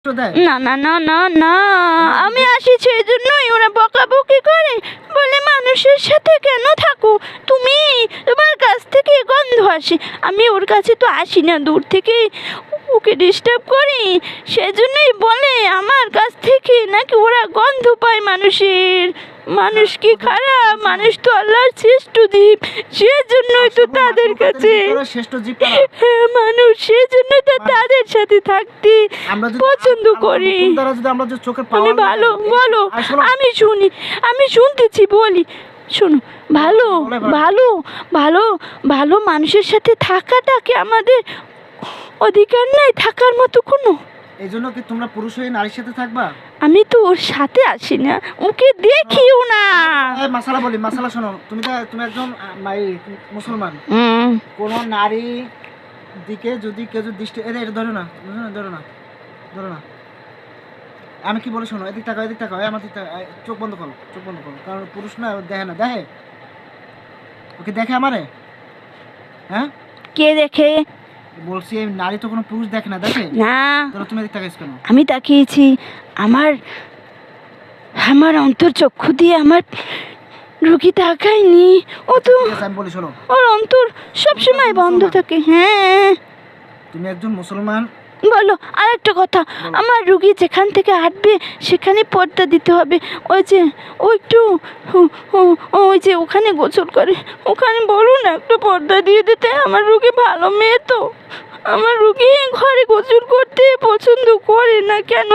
দেয়? না না না না না, আমি আসি সেই জন্যই ওরা বকাবকি করে, বলে মানুষের সাথে কেন থাকো তুমি, তোমার কাছ থেকে গন্ধ আসে। আমি ওর কাছে তো আসি না, দূর থেকে ওকে ডিস্টার্ব করি, সেজন্যই বলে আমার কাছ থেকে নাকি ওরা গন্ধ পায় মানুষের। মানুষ কি খারাপ? মানুষ তো আল্লাহর শ্রেষ্ঠ জীব, সেজন্যই তো তাদের কাছে শ্রেষ্ঠ জীব কারা? হ্যাঁ, মানুষ সেজন্য তো তাদের সাথে থাকতে পছন্দ করি। আমরা যে চোখের আমি ভালো বলো, আসলে আমি শুনি, আমি শুনতেছি, বলি শোনো। ভালো ভালো ভালো ভালো মানুষের সাথে থাকাটাকে আমাদের অধিকার নাই থাকার মতো কোনো। এই জন্য কি তোমরা পুরুষ হয়ে নারীর সাথে থাকবা? আমি তো ওর সাথে আসি না, ওকে দেখিও না। মাসালা বলি, মাসালা শোনো, তুমি একজন মুসলমান। কোন নারী দিকে যদি কেউ দৃষ্টি এটা ধরো না, ধরো না, ধরো না, আমি কি বলি শোনো, এদিক তাকাও, এদিক তাকাও, আমার দিক তাকাও, চোখ বন্ধ করো, চোখ বন্ধ করো, কারণ পুরুষ না দেখে না, দেখে ওকে দেখে আমারে। হ্যাঁ কে দেখে? বলছি নারী তো কোনো পুরুষ দেখে না, দেখে না, তুমি এদিক তাকাইছ কেন? আমি তাকিয়েছি, আমার আমার অন্তর চক্ষু দিয়ে আমার রুগী তাকায়নি। ও তো আমি বলি শোনো, ওর অন্তর সবসময় বন্ধ থাকে। হ্যাঁ তুমি একজন মুসলমান। বলো, আর একটা কথা, আমার রুগী যেখান থেকে হাঁটবে সেখানে পর্দা দিতে হবে। ওই যে ও একটু ওই যে ওখানে গোসল করে, ওখানে বলো না একটু পর্দা দিয়ে দিতে। আমার রুগী ভালো মেয়ে তো, আমার রুগী ঘরে গোসল করতে পছন্দ করে না কেন।